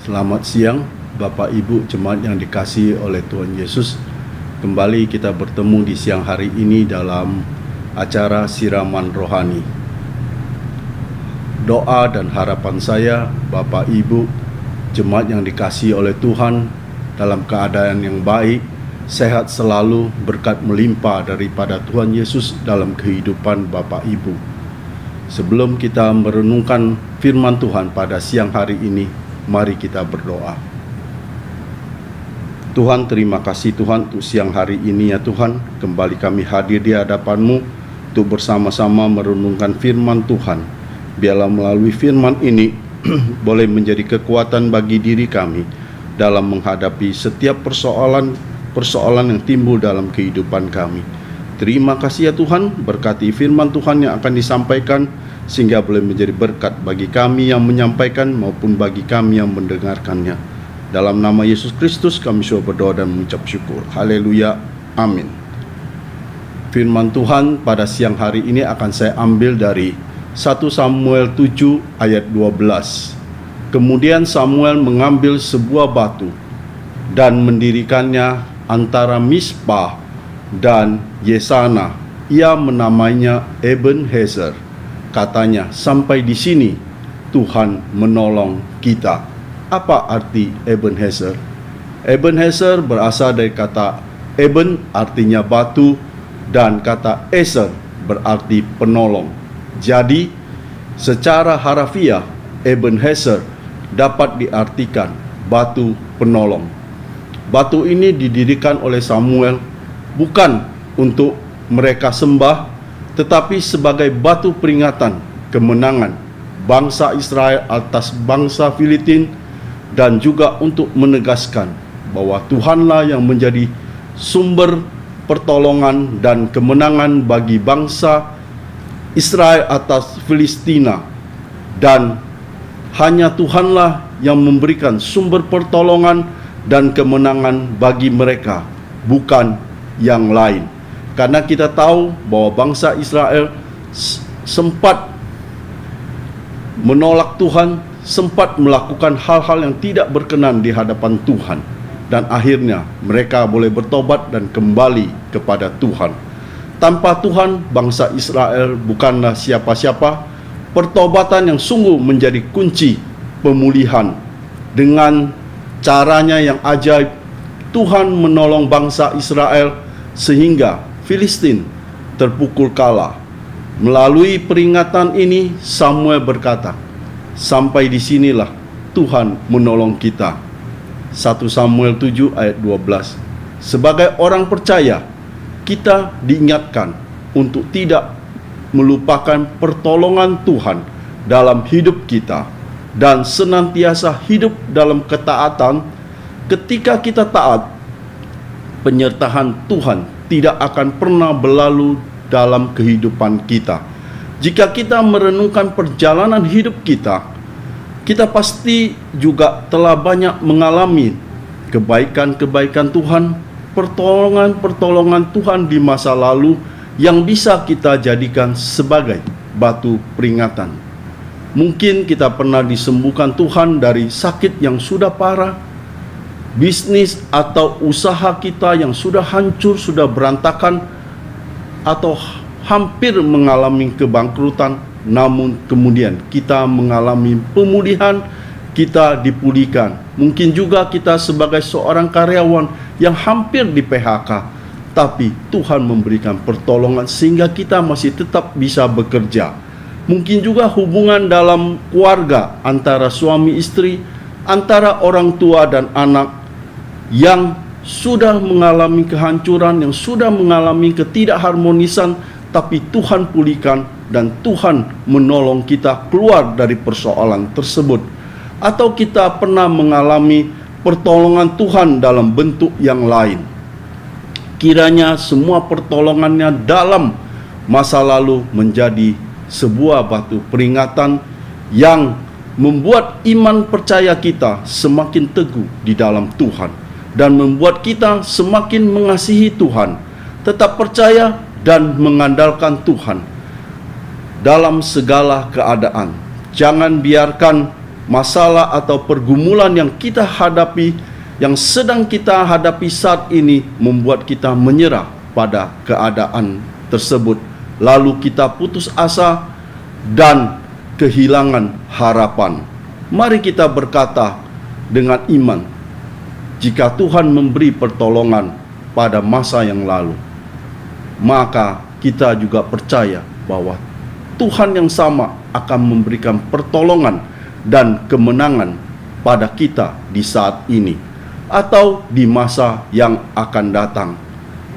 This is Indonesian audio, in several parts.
Selamat siang, Bapak Ibu jemaat yang dikasihi oleh Tuhan Yesus. Kembali kita bertemu di siang hari ini dalam acara siraman rohani. Doa dan harapan saya, Bapak Ibu jemaat yang dikasihi oleh Tuhan, dalam keadaan yang baik, sehat selalu, berkat melimpah daripada Tuhan Yesus dalam kehidupan Bapak Ibu. Sebelum kita merenungkan firman Tuhan pada siang hari ini, mari kita berdoa. Tuhan, terima kasih Tuhan untuk siang hari ini ya Tuhan. Kembali kami hadir di hadapan-Mu untuk bersama-sama merenungkan firman Tuhan. Biarlah melalui firman ini boleh menjadi kekuatan bagi diri kami dalam menghadapi setiap persoalan yang timbul dalam kehidupan kami. Terima kasih ya Tuhan, berkati firman Tuhan yang akan disampaikan sehingga boleh menjadi berkat bagi kami yang menyampaikan maupun bagi kami yang mendengarkannya. Dalam nama Yesus Kristus kami sudah berdoa dan mengucap syukur. Haleluya, amin. Firman Tuhan pada siang hari ini akan saya ambil dari 1 Samuel 7 ayat 12. Kemudian Samuel mengambil sebuah batu dan mendirikannya antara Mispa dan Yesana. Ia menamainya Ebenhezer. Katanya, sampai di sini Tuhan menolong kita. Apa arti Ebenhezer? Ebenhezer berasal dari kata Eben artinya batu dan kata Ezer berarti penolong. Jadi secara harafiah Ebenhezer dapat diartikan batu penolong. Batu ini didirikan oleh Samuel bukan untuk mereka sembah, tetapi sebagai batu peringatan kemenangan bangsa Israel atas bangsa Filistin, dan juga untuk menegaskan bahwa Tuhanlah yang menjadi sumber pertolongan dan kemenangan bagi bangsa Israel atas Filistina, dan hanya Tuhanlah yang memberikan sumber pertolongan dan kemenangan bagi mereka, bukan yang lain. Karena kita tahu bahwa bangsa Israel sempat menolak Tuhan, sempat melakukan hal-hal yang tidak berkenan di hadapan Tuhan, dan akhirnya mereka boleh bertobat dan kembali kepada Tuhan. Tanpa Tuhan, bangsa Israel bukanlah siapa-siapa. Pertobatan yang sungguh menjadi kunci pemulihan. Dengan caranya yang ajaib, Tuhan menolong bangsa Israel sehingga Filistin terpukul kalah. Melalui peringatan ini Samuel berkata, sampai di sinilah Tuhan menolong kita. 1 Samuel 7 ayat 12. Sebagai orang percaya, kita diingatkan untuk tidak melupakan pertolongan Tuhan dalam hidup kita dan senantiasa hidup dalam ketaatan. Ketika kita taat, penyertaan Tuhan tidak akan pernah berlalu dalam kehidupan kita. Jika kita merenungkan perjalanan hidup kita, kita pasti juga telah banyak mengalami kebaikan-kebaikan Tuhan, pertolongan-pertolongan Tuhan di masa lalu yang bisa kita jadikan sebagai batu peringatan. Mungkin kita pernah disembuhkan Tuhan dari sakit yang sudah parah, bisnis atau usaha kita yang sudah hancur, sudah berantakan, atau hampir mengalami kebangkrutan, namun kemudian kita mengalami pemulihan, kita dipulihkan. Mungkin juga kita sebagai seorang karyawan yang hampir di PHK, tapi Tuhan memberikan pertolongan sehingga kita masih tetap bisa bekerja. Mungkin juga hubungan dalam keluarga antara suami istri, antara orang tua dan anak yang sudah mengalami kehancuran, yang sudah mengalami ketidakharmonisan, tapi Tuhan pulihkan dan Tuhan menolong kita keluar dari persoalan tersebut. Atau kita pernah mengalami pertolongan Tuhan dalam bentuk yang lain. Kiranya semua pertolongannya dalam masa lalu menjadi sebuah batu peringatan yang membuat iman percaya kita semakin teguh di dalam Tuhan, dan membuat kita semakin mengasihi Tuhan, tetap percaya dan mengandalkan Tuhan dalam segala keadaan. Jangan biarkan masalah atau pergumulan yang kita hadapi, yang sedang kita hadapi saat ini, membuat kita menyerah pada keadaan tersebut, lalu kita putus asa dan kehilangan harapan. Mari kita berkata dengan iman, jika Tuhan memberi pertolongan pada masa yang lalu, maka kita juga percaya bahwa Tuhan yang sama akan memberikan pertolongan dan kemenangan pada kita di saat ini atau di masa yang akan datang.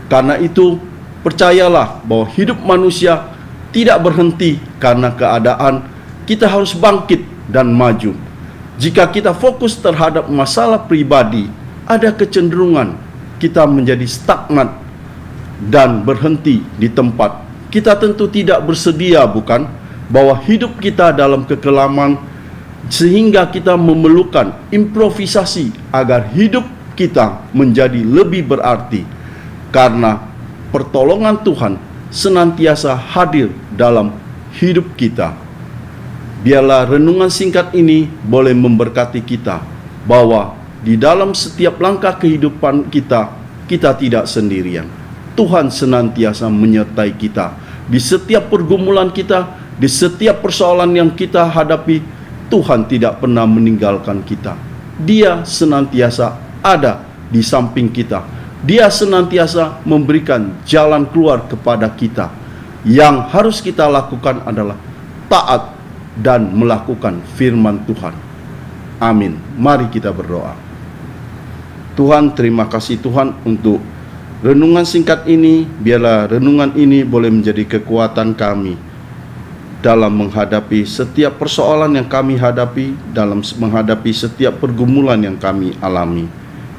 Karena itu, percayalah bahwa hidup manusia tidak berhenti karena keadaan. Kita harus bangkit dan maju. Jika kita fokus terhadap masalah pribadi, ada kecenderungan kita menjadi stagnan dan berhenti di tempat. Kita tentu tidak bersedia, bukan, bahwa hidup kita dalam kekelaman, sehingga kita memerlukan improvisasi agar hidup kita menjadi lebih berarti, karena pertolongan Tuhan senantiasa hadir dalam hidup kita. Biarlah renungan singkat ini boleh memberkati kita, bahwa di dalam setiap langkah kehidupan kita, kita tidak sendirian. Tuhan senantiasa menyertai kita di setiap pergumulan kita, di setiap persoalan yang kita hadapi. Tuhan tidak pernah meninggalkan kita. Dia senantiasa ada di samping kita. Dia senantiasa memberikan jalan keluar kepada kita. Yang harus kita lakukan adalah taat dan melakukan firman Tuhan. Amin. Mari kita berdoa. Tuhan, terima kasih Tuhan untuk renungan singkat ini. Biarlah renungan ini boleh menjadi kekuatan kami dalam menghadapi setiap persoalan yang kami hadapi, dalam menghadapi setiap pergumulan yang kami alami.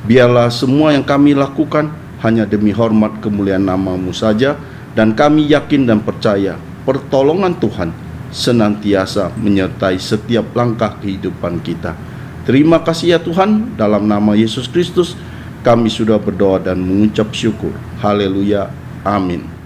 Biarlah semua yang kami lakukan hanya demi hormat kemuliaan nama-Mu saja, dan kami yakin dan percaya pertolongan Tuhan senantiasa menyertai setiap langkah kehidupan kita. Terima kasih ya Tuhan, dalam nama Yesus Kristus kami sudah berdoa dan mengucap syukur. Haleluya. Amin.